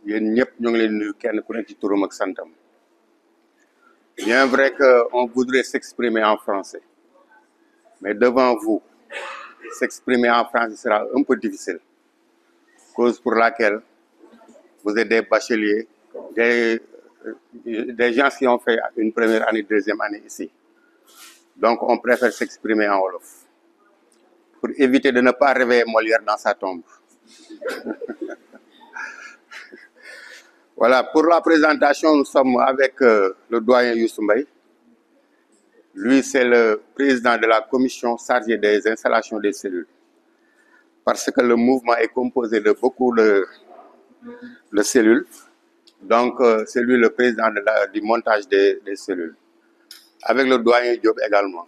yéen ñëpp ñu ngi leen nuyu kenn ku nekk ci turam ak santam. Bien vrai qu'on voudrait s'exprimer en français, mais devant vous, s'exprimer en français sera un peu difficile, cause pour laquelle vous êtes des bacheliers, des gens qui ont fait une première année, deuxième année ici. Donc on préfère s'exprimer en wolof, pour éviter de ne pas réveiller Molière dans sa tombe. Voilà, pour la présentation, nous sommes avec le doyen Youssou Mbaye. Lui, c'est le président de la commission chargée des installations des cellules. Parce que le mouvement est composé de beaucoup de cellules. Donc, c'est lui le président du montage des cellules. Avec le doyen Diop également.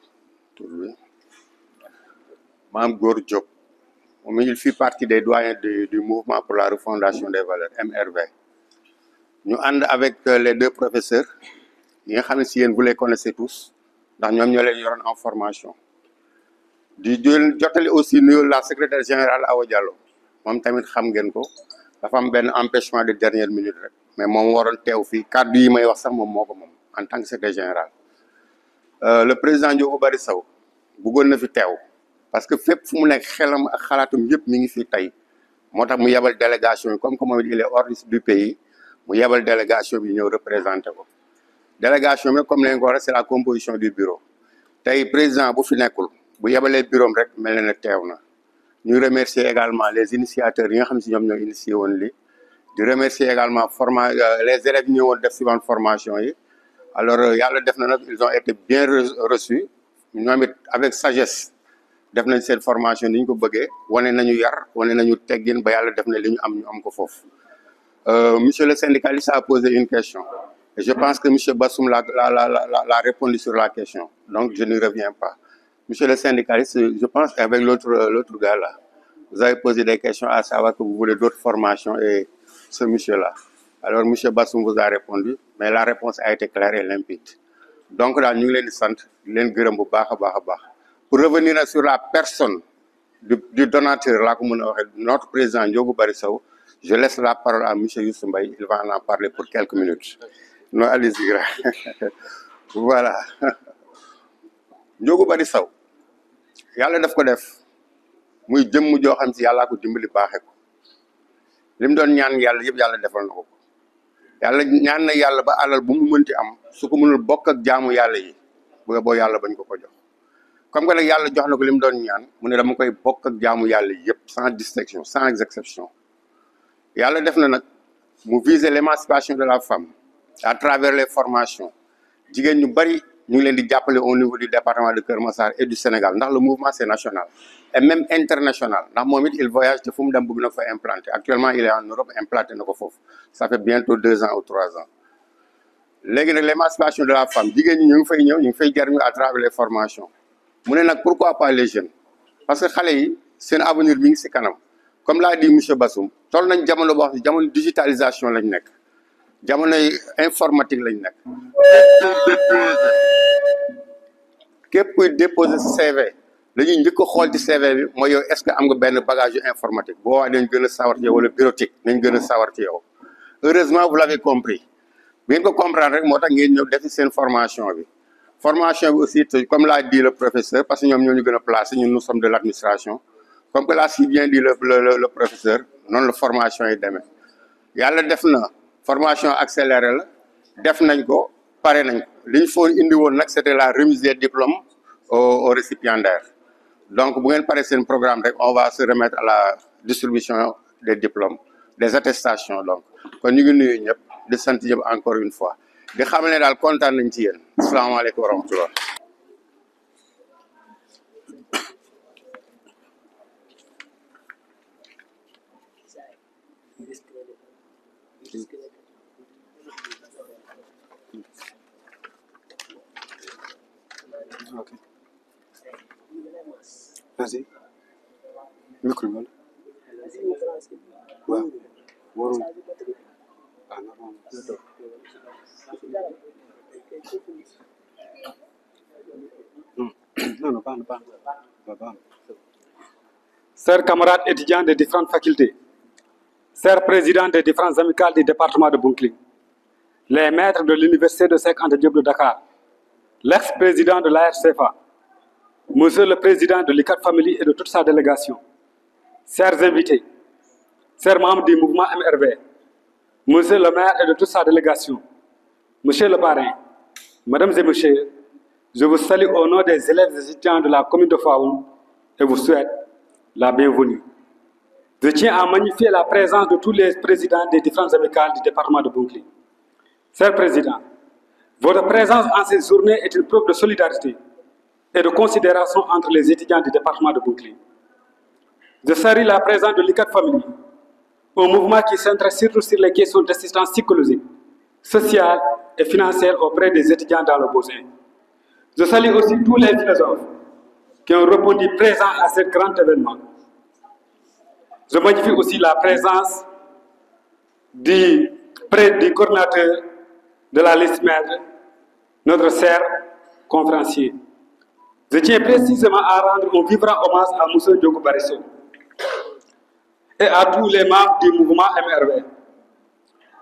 Mme Gour Diop. Il fait partie des doyens du mouvement pour la refondation des valeurs, MRV. Nous sommes avec les deux professeurs. Vous les connaissez tous. Nous sommes en formation. Nous aussi la secrétaire générale Awa Diallo. Nous avons un empêchement de dernière minute. Mais nous avons fait en tant que secrétaire général. Le président Ndiogou Bari Sow, bëggoon fi teew parce que fépp fu mu nekk xelam ak xalaatum yëpp mi ngi fi tey moo tax mu yebal délégation comme il est hors du pays mu yebal délégation bi ñëw représenté ko délégation bi comme leen ko waxee c'est la composition du bureau tey président bu fi nekkul bu yebalee bureau rek mel na ne teew na ñu remercier également les initiateurs yi nga xam si ñoom ñoo initié woon li di remercier également les élèves yi ñëwoon def si wàllu formation yi. Alors, ils ont été bien reçus. Nous avons avec sagesse def nañ cette formation ni ñu ko bëggee wane nañu yar wane nañu teggin ba yàlla def na li ñu am ko foofu. Monsieur le syndicaliste a posé une question. Et je pense que monsieur Bassoum l'a répondu sur la question. Donc, je ne reviens pas. Monsieur le syndicaliste, je pense qu'avec l'autre gars là, vous avez posé des questions à savoir que vous voulez d'autres formations et ce monsieur-là. Alors, M. Bassoum vous a répondu, mais la réponse a été claire et limpide. Donc, là, nous sommes pour revenir sur la personne du donateur, là, notre président Ndiogou Bari Sow, je laisse la parole à M. Youssou Mbaye. Il va en parler pour quelques minutes. Non, allez-y. Voilà. Ndiogou Bari Sow, yàlla daf ko def muy jëmm joo xam si yàlla ko dimbali baaxee ko li mu doon ñaan yàlla yëpp yàlla defal na ko. Yàlla ñaan na yàlla ba alal bu mu mënti am su ko mënul bokk ak jaamu yàlla yi bu boo yàlla bañ ko jox comme que nag yàlla jox na ko li mu doon ñaan mu ne dama koy bokk ak jaamu yàlla yëpp sans distinction sans exception yàlla def na nag mu viser l'émancipation de la femme à travers les formations jigéen ñu bari ñu ngi leen di jàppale au niveau du département de Keur Massar et du Sénégal ndax le mouvement c'est national et même international ndax moom it il voyage te fu mu dem bëgg na fa implanter actuellement il est en Europe implanté na ko foofu ça fait bientôt 2 ans ou 3 ans léegi nag l'émancipation de la femme jigéen ñi ñu ngi fay ñëw ñu ngi fay jariñu à travers les formations mu ne nag pourquoi pas les jeunes parce que xale yi seen avenir mi ngi si kanam comme l'a dit monsieur Bassoum toll nañ jamono boo xam ne jamono digitalisation lañ nekk jamono informatique lañ nekk képp kuy déposer CV dañuy njëkk a xool ci CV bi mooy yow est-ce que am nga benn bagage informatique boo waa dañ gën a sawar ci yow wala bureautique nañ gën a sawar ci yow heureusement vous l'avez compris bi ngeen ko comprendre rek moo tax ngeen ñëw def seen formation bi aussi comme l'a dit le professeur parce que ñoom ñoo ñu gën a placé ñun nous sommes de l'administration comme que l'a si bien dit le professeur noonu la formation yi demee yàlla def na formation accélérée la def nañ ko pare nañ ko li ñu foo indi woon nag c'était la remise des diplômes aux récipiendaires donc bu ngeen pare seen programme rek on va se remettre à la distribution des diplômes des attestations donc kon ñu ngi nuyu ñëpp di sant ñëpp encore une fois di xam ne daal kontaan nañ ci yéen asalaamaaleykum wa rahmatullah Ok. Vas-y. Micro bi. Waaw. Warul. Ah non. Non, pas. Chers camarades étudiants des différentes facultés, chers présidents des différentes amicales du département de Bounkiling, les maîtres de l'université de Cheikh Anta Diop de Dakar, l'ex-président de l'ARCFA, monsieur le président de l'ICAT Family et de toute sa délégation, chers invités, chers membres du mouvement MRV, monsieur le maire et de toute sa délégation, monsieur le parrain, mesdames et messieurs, je vous salue au nom des élèves et étudiants de la commune de Faoun et vous souhaite la bienvenue. Je tiens à magnifier la présence de tous les présidents des différentes amicales du département de Bounkiling. Chers présidents, votre présence en ces journées est une preuve de solidarité et de considération entre les étudiants du département de Bounkiling. Je salue la présence de l'ICAT Family, un mouvement qui s'intéresse surtout sur les questions d'assistance psychologique, sociale et financière auprès des étudiants dans le besoin. Je salue aussi tous les philosophes qui ont répondu présents à ce grand événement. Je magnifie aussi la présence du coordinateur de la liste maître, notre cher conférencier. Je tiens précisément à rendre un vibrant hommage à M. Diogo Barisso et à tous les membres du mouvement MRV.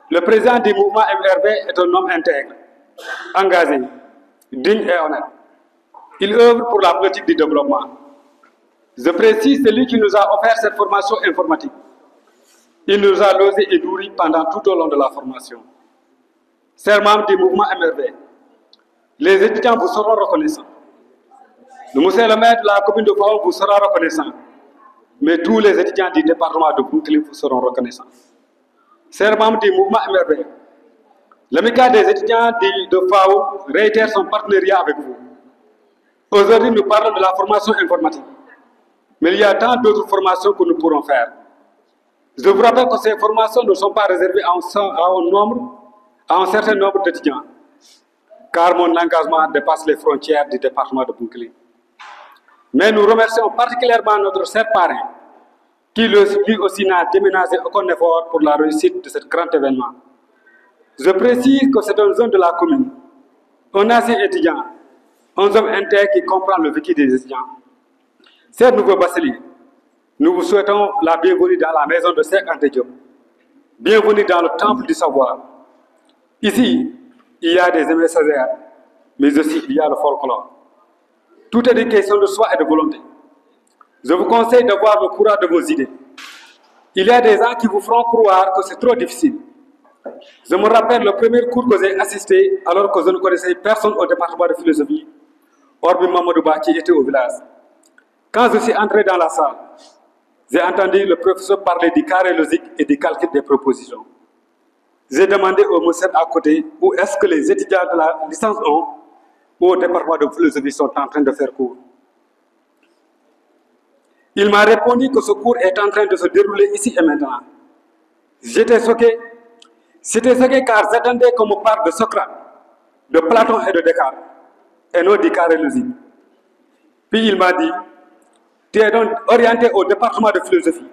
Le président du mouvement MRV est un homme intègre, engagé, digne et honnête. Il œuvre pour la politique du développement. Je précise celui qui nous a offert cette formation informatique. Il nous a logés et nourris pendant tout au long de la formation. Chers membres du mouvement MRV, les étudiants vous seront reconnaissants. Le monsieur le maire de la commune de Faoun vous sera reconnaissant. Mais tous les étudiants du département de Bounkiling vous seront reconnaissants. Chers membres du mouvement MRV, l'amicale des étudiants de Faoun réitère son partenariat avec vous. Aujourd'hui, nous parlons de la formation informatique. Mais il y a tant d'autres formations que nous pourrons faire. Je vous rappelle que ces formations ne sont pas réservées à un certain nombre d'étudiants, car mon engagement dépasse les frontières du département de Bounkiling. Mais nous remercions particulièrement notre cher parrain, qui lui aussi n'a déménagé aucun effort pour la réussite de ce grand événement. Je précise que c'est un jeune de la commune, un ancien étudiant, un homme intègre qui comprend le vécu des étudiants. Chers nouveaux bacheliers, nous vous souhaitons la bienvenue dans la maison de Cheikh Anta Diop. Bienvenue dans le temple du savoir. Ici, il y a des messages, mais aussi il y a le folklore. Tout est une question de soi et de volonté. Je vous conseille d'avoir le courage de vos idées. Il y a des gens qui vous feront croire que c'est trop difficile. Je me rappelle le premier cours que j'ai assisté alors que je ne connaissais personne au département de philosophie, hormis Mamadou Ba qui était au village. Quand je suis entré dans la salle, j'ai entendu le professeur parler du carré logique et du calcul des propositions. J'ai demandé au monsieur à côté où est-ce que les étudiants de la licence 1 au département de philosophie sont en train de faire cours. Il m'a répondu que ce cours est en train de se dérouler ici et maintenant. J'étais choqué. J'étais choqué car j'attendais qu'on me parle de Socrate, de Platon et de Descartes, et non du carré logique. Puis il m'a dit, tu es donc orienté au département de philosophie.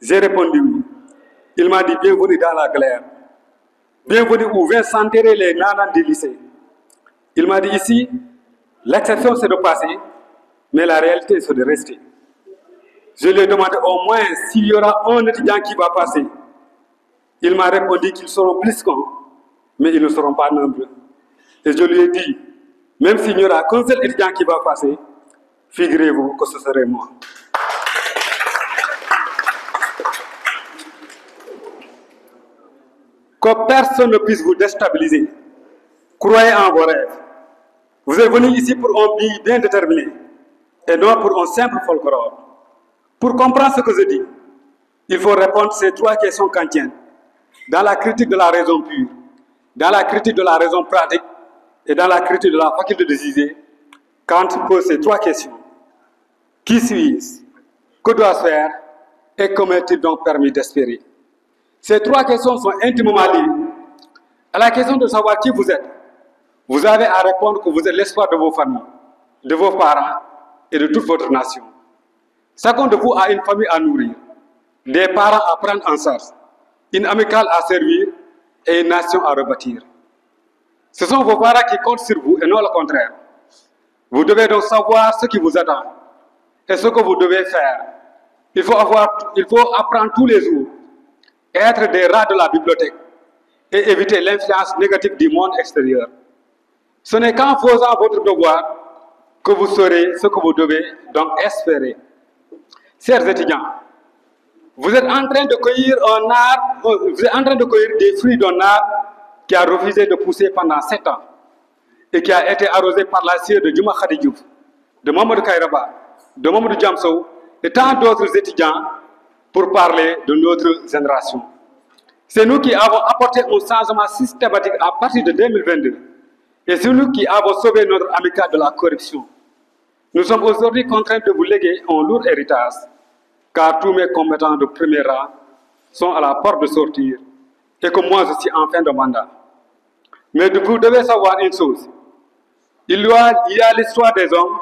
J'ai répondu oui. Il m'a dit, bienvenue dans la galère. Bienvenue où vient s'enterrer les nanans du lycée. Il m'a dit ici, l'exception c'est de passer, mais la réalité c'est de rester. Je lui ai demandé au moins s'il y aura un étudiant qui va passer. Il m'a répondu qu'ils seront plus qu'un, mais ils ne seront pas nombreux. Et je lui ai dit, même s'il n'y aura qu'un seul étudiant qui va passer, figurez-vous que ce serait moi. Que personne ne puisse vous déstabiliser. Croyez en vos rêves. Vous êtes venus ici pour un but bien déterminé et non pour un simple folklore. Pour comprendre ce que je dis, il faut répondre à ces trois questions kantiennes. Dans la critique de la raison pure, dans la critique de la raison pratique et dans la critique de la faculté de juger, Kant pose ces trois questions. Qui suis-je? Que dois-je faire? Et comment est-il donc permis d'espérer? Ces trois questions sont intimement liées. À la question de savoir qui vous êtes, vous avez à répondre que vous êtes l'espoir de vos familles, de vos parents et de toute votre nation. Chacun de vous a une famille à nourrir, des parents à prendre en charge, une amicale à servir et une nation à rebâtir. Ce sont vos parents qui comptent sur vous et non le contraire. Vous devez donc savoir ce qui vous attend et ce que vous devez faire. Il faut apprendre tous les jours être des rats de la bibliothèque et éviter l'influence négative du monde extérieur. Ce n'est qu'en faisant votre devoir que vous saurez ce que vous devez donc espérer. Chers étudiants, vous êtes en train de cueillir des fruits d'un arbre qui a refusé de pousser pendant 7 ans et qui a été arrosé par la sciure de Djouma Khady Diouf, de Mamadou Kayraba, de Mamadou Diamsow et tant d'autres étudiants pour parler de notre génération. C'est nous qui avons apporté un changement systématique à partir de 2022 et c'est nous qui avons sauvé notre amicale de la corruption. Nous sommes aujourd'hui contraints de vous léguer un lourd héritage, car tous mes combattants de premier rang sont à la porte de sortir et que moi je suis en fin de mandat. Mais vous devez savoir une chose, il y a l'histoire des hommes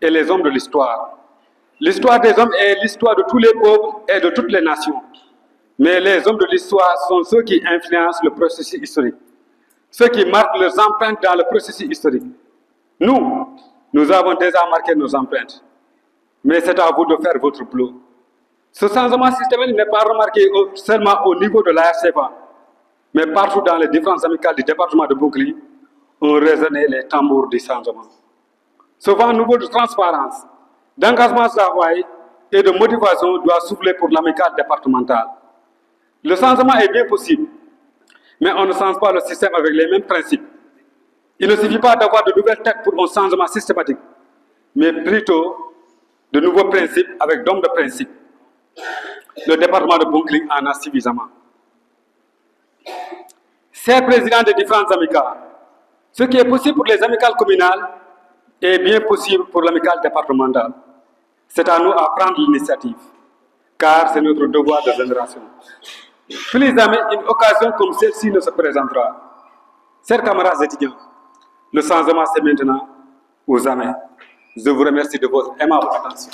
et les hommes de l'histoire. L'histoire des hommes est l'histoire de tous les peuples et de toutes les nations. Mais les hommes de l'histoire sont ceux qui influencent le processus historique, ceux qui marquent leurs empreintes dans le processus historique. Nous avons déjà marqué nos empreintes, mais c'est à vous de faire votre boulot. Ce changement systémique n'est pas remarqué seulement au niveau de l'ARCEPA, mais partout dans les différentes amicales du département de Bounkiling ont résonné les tambours du changement. Ce vent nouveau de transparence, d'engagement travail et de motivation doit souffler pour l'amicale départementale. Le changement est bien possible, mais on ne change pas le système avec les mêmes principes. Il ne suffit pas d'avoir de nouvelles têtes pour un changement systématique, mais plutôt de nouveaux principes avec d'hommes de principe. Le département de Bounkiling en a suffisamment. Chers présidents des différentes amicales, ce qui est possible pour les amicales communales est bien possible pour l'amicale départementale. C'est à nous à prendre l'initiative, car c'est notre devoir de génération. Plus jamais une occasion comme celle-ci ne se présentera. Chers camarades étudiants, le changement c'est maintenant ou jamais. Je vous remercie de votre aimable attention.